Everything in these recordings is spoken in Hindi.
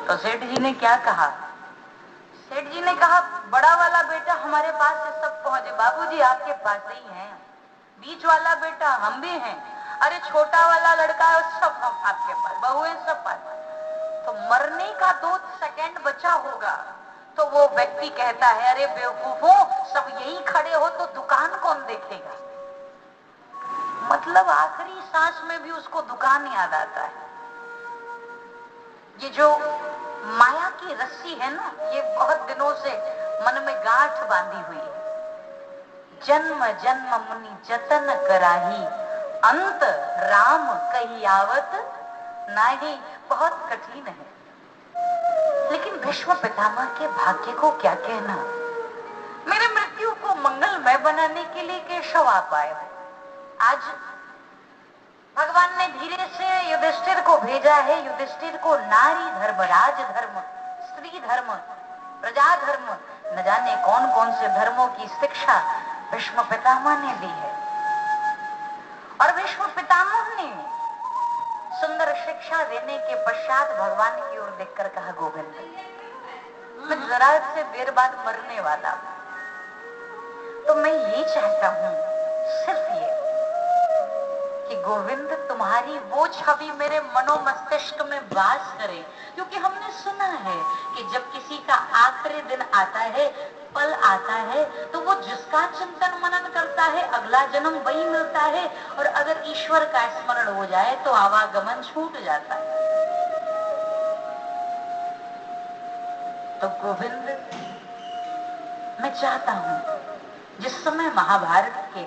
तो सेठ जी ने क्या कहा? सेठ जी ने कहा, बड़ा वाला बेटा हमारे पास से सब पहुंचे, बाबूजी आपके पास ही हैं, बीच वाला बेटा हम भी हैं, अरे छोटा वाला लड़का सब हम आपके पास, बहुएं सब पास। तो मरने का 2 सेकंड बचा होगा तो वो व्यक्ति कहता है, अरे बेवकूफों, सब यही खड़े हो तो दुकान कौन देखेगा? मतलब आखिरी सांस में भी उसको दुकान याद आता है। ये जो माया की रस्सी है ना, ये बहुत दिनों से मन में गांठ बांधी हुई है। जन्म जन्म मुनि जतन कराही, अंत राम कही आवत नाही। बहुत कठिन है, लेकिन भीष्म पितामह के भाग्य को क्या कहना। मेरे मृत्यु को मंगलमय बनाने के लिए केशव आप आए हो। आज भगवान ने धीरे से युधिष्ठिर को भेजा है। युधिष्ठिर को नारी धर्म, राज धर्म, स्त्री धर्म, प्रजा धर्म, न जाने कौन कौन से धर्मों की शिक्षा भीष्म पितामह ने दी है। और भीष्म पितामह ने सुंदर शिक्षा देने के पश्चात भगवान की ओर देखकर कहा, गोविंद, मैं जरा से देर बाद मरने वाला हूं, तो मैं ये चाहता हूं, सिर्फ ये कि गोविंद तुम्हारी वो छवि मेरे मनोमस्तिष्क में वास करे। क्योंकि हमने सुना है कि जब किसी का आखिरी दिन आता है, पल आता है, तो वो जिसका चिंतन मनन करता है अगला जन्म वही मिलता है, और अगर ईश्वर का स्मरण हो जाए तो आवागमन छूट जाता है। तो गोविंद, मैं चाहता हूं, जिस समय महाभारत के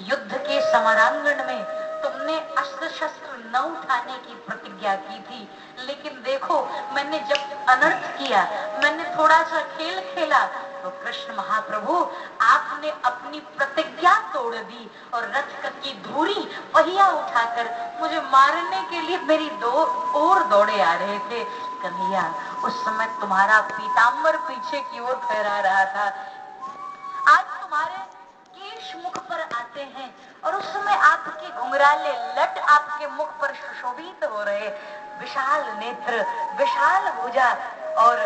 युद्ध के समरांगण में तुमने अस्त्र शस्त्र न उठाने की प्रतिज्ञा की थी, लेकिन देखो मैंने जब अनर्थ किया, मैंने थोड़ा सा खेल खेला, तो कृष्ण महाप्रभु आपने अपनी प्रतिज्ञा तोड़ दी और रथ की धूरी पहिया उठाकर मुझे मारने के लिए मेरी ओर दौड़े आ रहे थे। कन्हैया, उस समय तुम्हारा पीतांबर पीछे की ओर फहरा रहा था। आज तुम्हारे केश मुख पर आते हैं और उस समय आपके घुंघराले लट आपके मुख पर सुशोभित हो रहे, विशाल नेत्र, विशाल भुजा और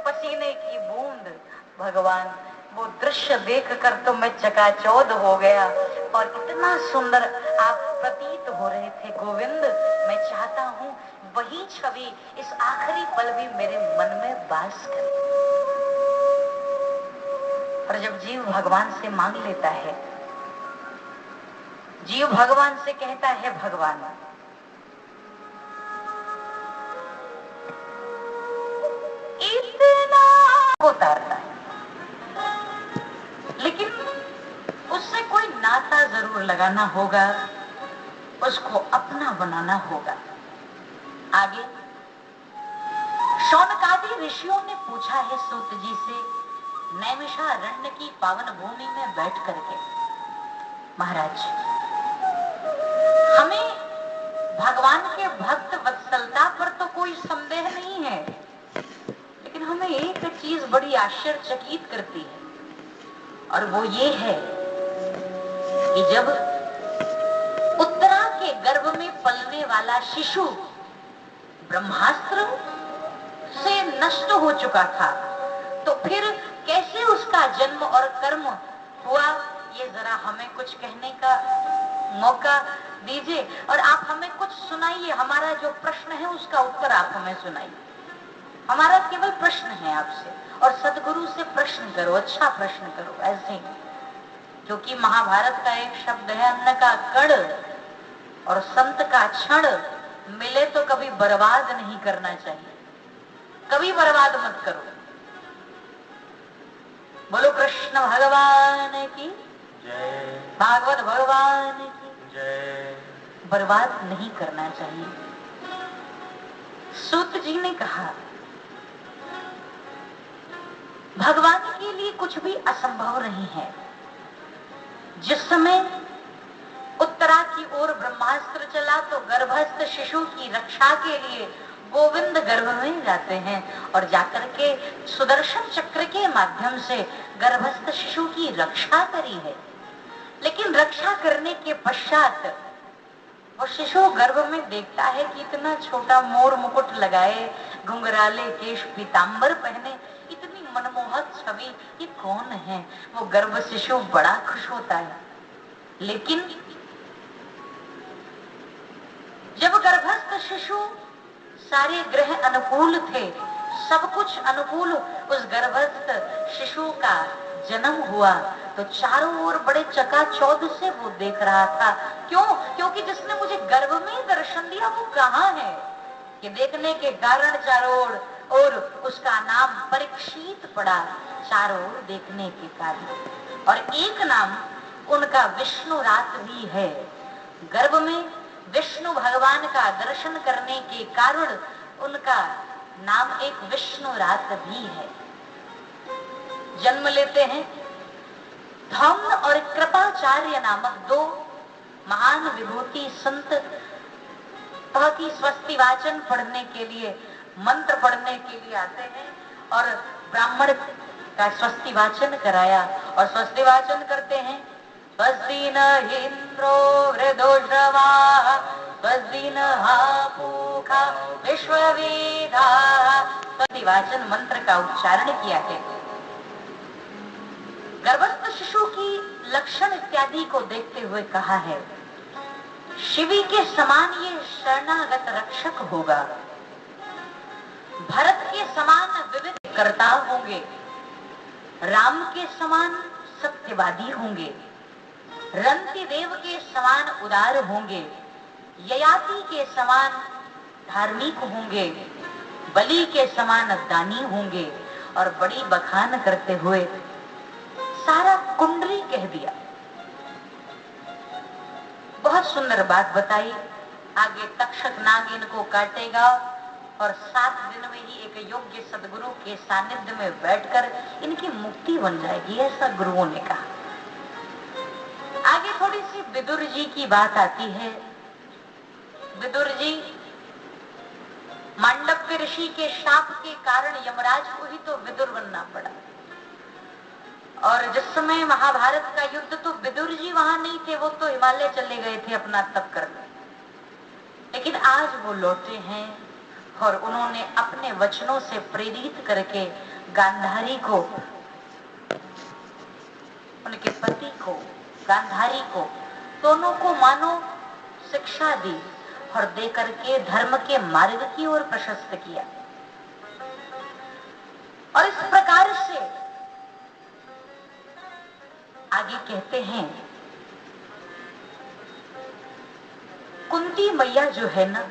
पसीने की बूंद। भगवान, वो दृश्य देखकर तो मैं चकाचौंध हो गया और इतना सुंदर आप प्रतीत हो रहे थे। गोविंद, मैं चाहता हूं वही छवि इस आखिरी पल भी मेरे मन में वास करे। और जब जीव भगवान से मांग लेता है, जीव भगवान से कहता है, भगवान इतना उतारता है, लेकिन उससे कोई नाता जरूर लगाना होगा, उसको अपना बनाना होगा। आगे शौनकादि ऋषियों ने पूछा है सूत जी से, नैमिषारण्य की पावन भूमि में बैठ करके, महाराज हमें भगवान के भक्त वत्सलता पर तो कोई संदेह नहीं है, लेकिन हमें एक चीज बड़ी आश्चर्यचकित करती है, और वो ये है कि जब उत्तरा के गर्भ में पलने वाला शिशु ब्रह्मास्त्र से नष्ट हो चुका था, तो फिर कैसे उसका जन्म और कर्म हुआ, ये जरा हमें कुछ कहने का मौका दीजिए और आप हमें कुछ सुनाइए। हमारा जो प्रश्न है उसका उत्तर आप हमें सुनाइए। हमारा केवल प्रश्न है आपसे, और सदगुरु से प्रश्न करो, अच्छा प्रश्न करो, ऐसे ही। क्योंकि महाभारत का एक शब्द है, अन्न का कण और संत का क्षण मिले तो कभी बर्बाद नहीं करना चाहिए, कभी बर्बाद मत करो। बोलो कृष्ण भगवान की जय, भागवत भगवान की जय। बर्बाद नहीं करना चाहिए। सूत जी ने कहा, भगवान के लिए कुछ भी असंभव नहीं है। जिस समय उत्तरा की ओर ब्रह्मास्त्र चला तो गर्भस्थ शिशु की रक्षा के लिए गोविंद गर्भ में जाते हैं और जाकर के सुदर्शन चक्र के माध्यम से गर्भस्थ शिशु की रक्षा करी है। लेकिन रक्षा करने के पश्चात वो शिशु गर्भ में देखता है कि इतना छोटा मोर मुकुट लगाए घुंघराले केश पीतांबर पहने, इतनी मनमोहक छवि, ये कौन है? वो गर्भ शिशु बड़ा खुश होता है। लेकिन जब गर्भस्थ शिशु, सारे ग्रह अनुकूल थे, सब कुछ अनुकूल, उस गर्भस्थ शिशु का जन्म हुआ तो चारों ओर बड़े चकाचौंध से वो देख रहा था। क्यों? क्योंकि जिसने मुझे गर्भ में दर्शन दिया वो कहाँ है? ये देखने के कारण चारों ओर, और उसका नाम परीक्षित पड़ा, चारों ओर देखने के कारण। और एक नाम उनका विष्णु रात भी है। गर्भ में विष्णु भगवान का दर्शन करने के कारण उनका नाम एक विष्णु रात भी है। जन्म लेते हैं धम्म और कृपाचार्य नामक दो महान विभूति संत, बहुत ही स्वस्ति वाचन पढ़ने के लिए, मंत्र पढ़ने के लिए आते हैं और ब्राह्मण का स्वस्ति वाचन कराया और स्वस्ति वाचन करते हैं। स्वस्ति न इंद्रो वृद्धोश्रवा स्वस्ति न पूखा विश्ववेदा। स्वस्ति वाचन मंत्र का उच्चारण किया है। गर्भस्थ शिशु की लक्षण इत्यादि को देखते हुए कहा है, शिवी के समान ये शरणागत रक्षक होगा, भरत के समान विविध कर्ता होंगे, राम के समान सत्यवादी होंगे, रंति देव के समान उदार होंगे, ययाति के समान धार्मिक होंगे, बलि के समान दानी होंगे। और बड़ी बखान करते हुए सारा कुंडली कह दिया। बहुत सुंदर बात बताई। आगे तक्षक नाग इनको काटेगा और 7 दिन में ही एक योग्य सदगुरु के सानिध्य में बैठकर इनकी मुक्ति बन जाएगी, ऐसा गुरुओं ने कहा। आगे थोड़ी सी विदुर जी की बात आती है। विदुर जी मांडव्य ऋषि के शाप के कारण यमराज को ही तो विदुर बनना पड़ा। और जिस समय महाभारत का युद्ध, तो विदुर जी वहां नहीं थे, वो तो हिमालय चले गए थे अपना तप करने। लेकिन आज वो लौटे हैं और उन्होंने अपने वचनों से प्रेरित करके गांधारी को, उनके पति को, गांधारी को, दोनों को मानो शिक्षा दी और देकर के धर्म के मार्ग की ओर प्रशस्त किया। और इस प्रकार से आगे कहते हैं, कुंती मैया जो है ना,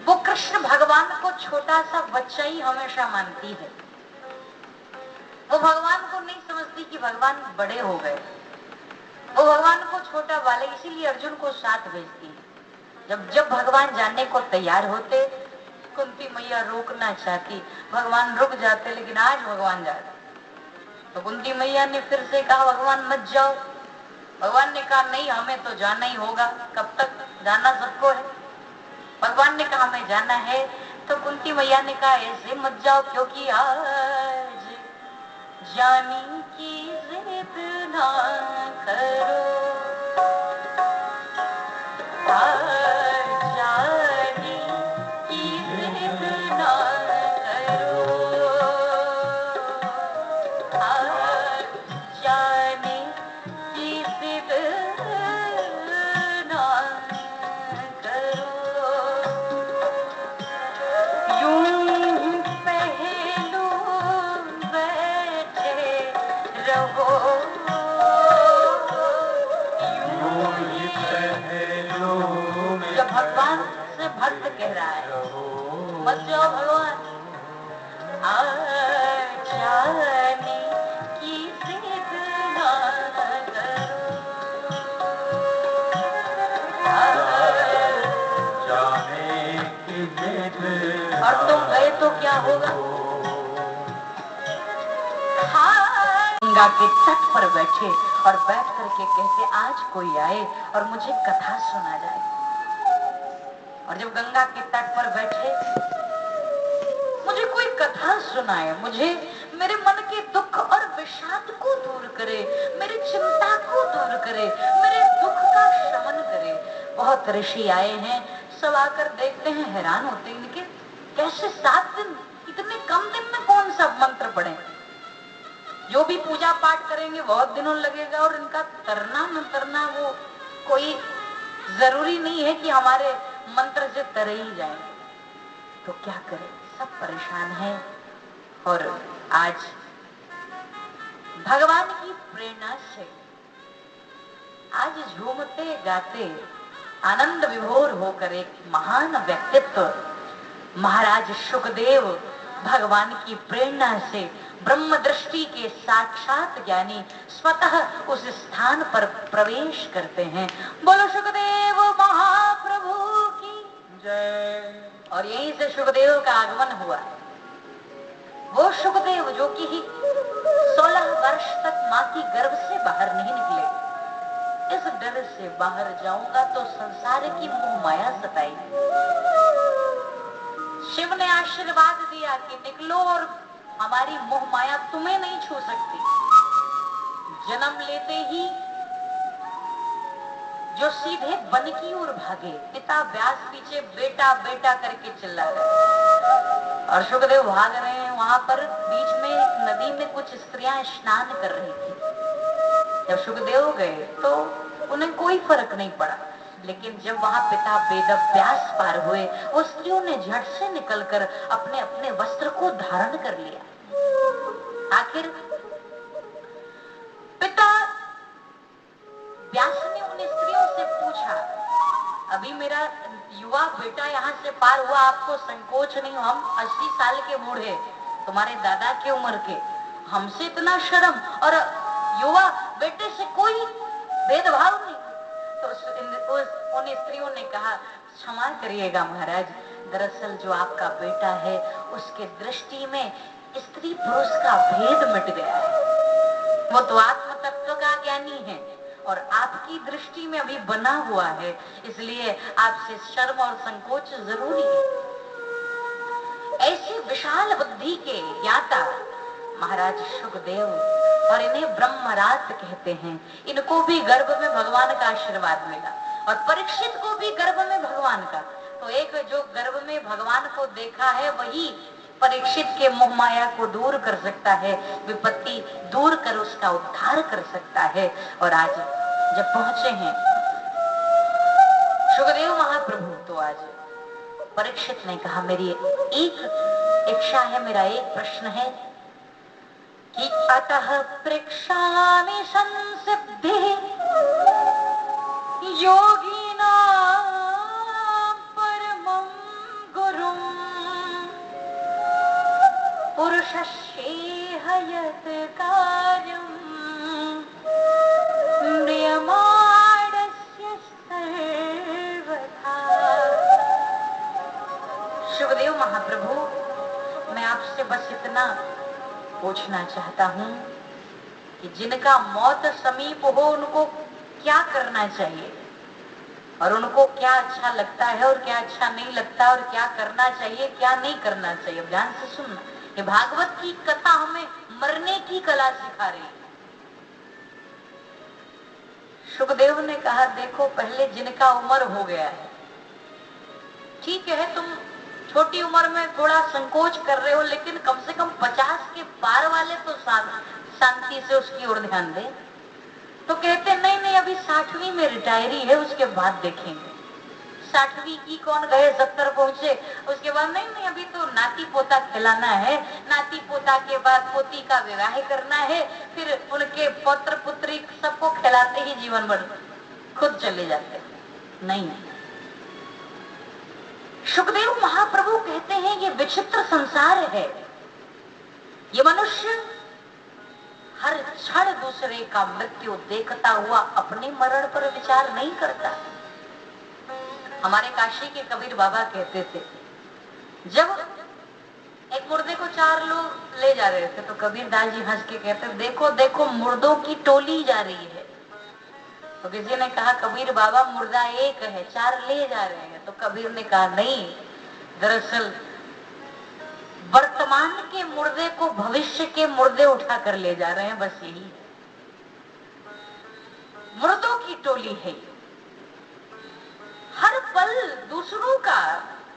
वो कृष्ण भगवान को छोटा सा बच्चा ही हमेशा मानती है। वो भगवान को नहीं समझती कि भगवान बड़े हो गए, वो भगवान को छोटा वाले, इसीलिए अर्जुन को साथ भेजती है। जब भगवान जाने को तैयार होते, कुंती मैया रोकना चाहती, भगवान रुक जाते, लेकिन आज भगवान जाते। तो कुंती मैया ने फिर से कहा, भगवान मत जाओ। भगवान ने कहा, नहीं, हमें तो जाना ही होगा, कब तक जाना सबको है। भगवान ने कहा, हमें जाना है। तो कुंती मैया ने कहा, ऐसे मत जाओ, क्योंकि आज जानी की जिद ना करो, आज जानी की जिद ना करो, आज जानी की जिद ना करो, यूं पहलू बैठे रहो, जब भगवान से भक्त कह रहा है, मत जाओ भगवान, आज जाने की जिद ना करो, जाने की जिद। और तुम गए तो क्या होगा? गंगा के तट पर बैठे और बैठ करके कहते, आज कोई आए और मुझे कथा सुना जाए। और जब गंगा के तट पर बैठे, मुझे कोई कथा सुनाए, मुझे मेरे मन के दुख और विषाद को दूर करे, मेरी चिंता को दूर करे, मेरे दुख का शमन करे। बहुत ऋषि आए हैं, सब आकर देखते हैं, हैरान होते हैं, इनके कैसे 7 दिन, इतने कम दिन में कौन सा मंत्र पढ़े। जो भी पूजा पाठ करेंगे बहुत दिनों लगेगा, और इनका तरना न तरना वो कोई जरूरी नहीं है कि हमारे मंत्र से तर ही जाए। तो क्या करें, सब परेशान हैं। और आज भगवान की प्रेरणा से आज झूमते गाते आनंद विभोर होकर एक महान व्यक्तित्व महाराज शुकदेव भगवान की प्रेरणा से ब्रह्म दृष्टि के साक्षात ज्ञानी स्वतः उस स्थान पर प्रवेश करते हैं। बोलो शुकदेव महाप्रभु की जय। और यहीं से शुकदेव का आगमन हुआ। वो शुकदेव जो कि 16 वर्ष तक मां की गर्भ से बाहर नहीं निकले, इस डर से बाहर जाऊंगा तो संसार की मोह माया सताएगी। शिव ने आशीर्वाद दिया कि निकलो और हमारी मोह माया तुम्हें नहीं छू सकती। जन्म लेते ही जो सीधे वन की ओर भागे, पिता व्यास पीछे बेटा बेटा करके चिल्ला रहे और शुकदेव भाग रहे हैं। वहां पर बीच में एक नदी में कुछ स्त्रियां स्नान कर रही थी। जब शुकदेव गए तो उन्हें कोई फर्क नहीं पड़ा, लेकिन जब वहां पिता वेद व्यास पार हुए, वो स्त्रियों ने झट से निकलकर अपने अपने वस्त्र को धारण कर लिया। आखिर पिता व्यास ने उन स्त्रियों से पूछा, अभी मेरा युवा बेटा यहाँ से पार हुआ, आपको संकोच नहीं? हम 80 साल के बूढ़े, तुम्हारे दादा की उम्र के, हमसे इतना शर्म, और युवा बेटे से कोई भेदभाव नहीं। तो उन स्त्रियों ने कहा, क्षमा करिएगा महाराज, दरअसल जो आपका बेटा है उसके दृष्टि में स्त्री पुरुष का भेद मिट गया है। वो तो आत्म तत्व का ज्ञानी है और आपकी दृष्टि में अभी बना हुआ है, इसलिए आपसे शर्म और संकोच जरूरी है। ऐसी विशाल बुद्धि के ज्ञाता महाराज शुकदेव, और इन्हें ब्रह्मरात कहते हैं, इनको भी गर्भ में भगवान का आशीर्वाद मिला और परीक्षित को भी गर्भ में भगवान का। तो एक जो गर्भ में भगवान को देखा है वही परीक्षित के मोह माया को दूर कर सकता है, विपत्ति दूर कर उसका उद्धार कर सकता है। और आज जब पहुंचे हैं शुकदेव महाप्रभु, तो आज परीक्षित ने कहा, मेरी एक इच्छा है, मेरा एक प्रश्न है कि अतः प्रेक्षामि संसिद्धिः योगिनां परमं गुरुं पुरुषस्येह यत् कार्यं म्रियमाणस्य सर्वथा। शुकदेव महाप्रभु, मैं आपसे बस इतना पूछना चाहता हूं कि जिनका मौत समीप हो उनको क्या करना चाहिए, और उनको क्या अच्छा लगता है और क्या अच्छा नहीं लगता, और क्या करना चाहिए क्या नहीं करना चाहिए। ध्यान से सुनना, ये भागवत की कथा हमें मरने की कला सिखा रही है। शुकदेव ने कहा, देखो पहले जिनका उम्र हो गया है, ठीक है तुम छोटी उम्र में थोड़ा संकोच कर रहे हो, लेकिन कम से कम 50 के पार वाले तो शांति से उसकी ओर ध्यान दे। तो कहते नहीं नहीं, अभी 60वीं में रिटायरी है, उसके बाद देखेंगे। 60वीं की कौन गए, 70 पहुंचे, उसके बाद नहीं नहीं, अभी तो नाती पोता खिलाना है, नाती पोता के बाद पोती का विवाह करना है, फिर उनके पुत्र पुत्री सबको खिलाते ही जीवन भर खुद चले जाते। नहीं, शुकदेव महाप्रभु कहते हैं ये विचित्र संसार है, ये मनुष्य हर क्षण दूसरे का मृत्यु देखता हुआ अपने मरण पर विचार नहीं करता। हमारे काशी के कबीर बाबा कहते थे, जब एक मुर्दे को 4 लोग ले जा रहे थे तो कबीर दास जी हंस के कहते, देखो देखो मुर्दों की टोली जा रही है। तो किसी ने कहा, कबीर बाबा मुर्दा एक है, 4 ले जा रहे हैं। तो कबीर ने कहा, नहीं, दरअसल वर्तमान के मुर्दे को भविष्य के मुर्दे उठा कर ले जा रहे हैं, बस यही मुर्दों की टोली है। हर पल दूसरों का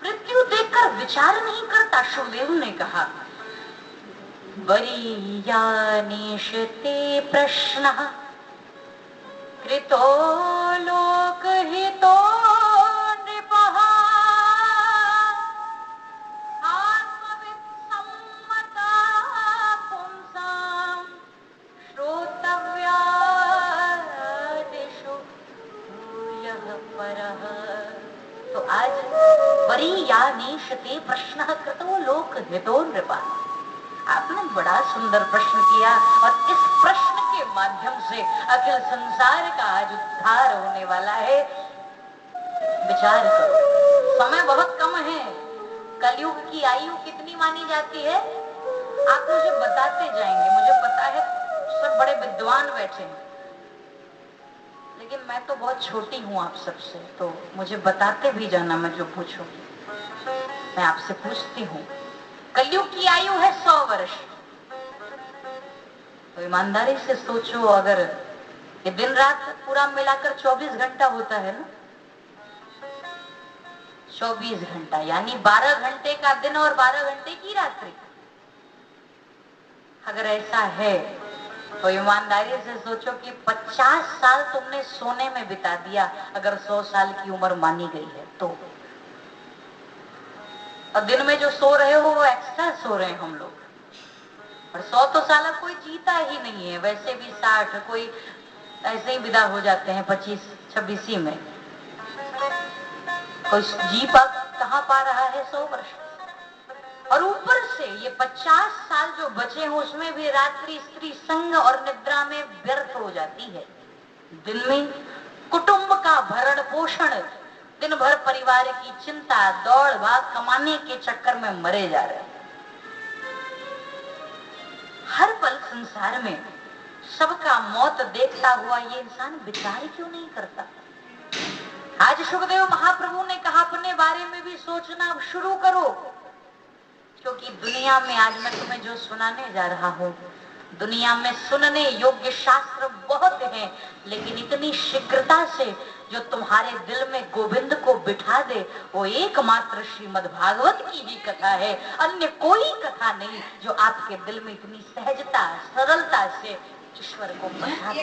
मृत्यु देखकर विचार नहीं करता। सुखदेव ने कहा, वरीयानेशते प्रश्नः कृतो लोकहितो नृपः आत्मवित्सम्मता पुंसां श्रोतव्यादिषु भूयः परः। तो आज वरीयानेशते प्रश्नः कृतो लोकहितो नृपः, आपने बड़ा सुंदर प्रश्न किया और इस प्रश्न के माध्यम से अखिल संसार का आज उद्धार होने वाला है। विचार करो, समय बहुत कम है। कलयुग की आयु कितनी मानी जाती है? आप मुझे बताते जाएंगे, मुझे पता है सब बड़े विद्वान बैठे हैं, लेकिन मैं तो बहुत छोटी हूं आप सबसे, तो मुझे बताते भी जाना मैं जो पूछूंगी। मैं आपसे पूछती हूँ, कलयुग की आयु है 100 वर्ष। तो ईमानदारी से सोचो, अगर ये दिन रात पूरा मिलाकर 24 घंटा होता है ना, 24 घंटा यानी 12 घंटे का दिन और 12 घंटे की रात्रि। अगर ऐसा है तो ईमानदारी से सोचो कि 50 साल तुमने सोने में बिता दिया, अगर 100 साल की उम्र मानी गई है तो। और दिन में जो सो रहे हो वो एक्स्ट्रा सो रहे हैं हम लोग। और 100 तो साल कोई जीता ही नहीं है, वैसे भी 60, कोई ऐसे ही विदा हो जाते हैं 25-26 में। कोई जी कहाँ पा रहा है 100 वर्ष। और ऊपर से ये 50 साल जो बचे हैं उसमें भी रात्रि स्त्री संग और निद्रा में व्यर्थ हो जाती है। दिन में कुटुंब का भरण पोषण, दिन भर परिवार की चिंता, दौड़ भाग कमाने के चक्कर में मरे जा रहे हैं। हर पल संसार में सबका मौत देखता हुआ ये इंसान विचार क्यों नहीं करता? आज सुखदेव महाप्रभु ने कहा, अपने बारे में भी सोचना शुरू करो, क्योंकि दुनिया में आज मैं तुम्हें जो सुनाने जा रहा हूं, दुनिया में सुनने योग्य शास्त्र बहुत हैं, लेकिन इतनी शीघ्रता से जो तुम्हारे दिल में गोविंद को बिठा दे वो एकमात्र श्रीमद् भागवत की ही कथा है। अन्य कोई कथा नहीं जो आपके दिल में इतनी सहजता सरलता से ईश्वर को बिठा दे।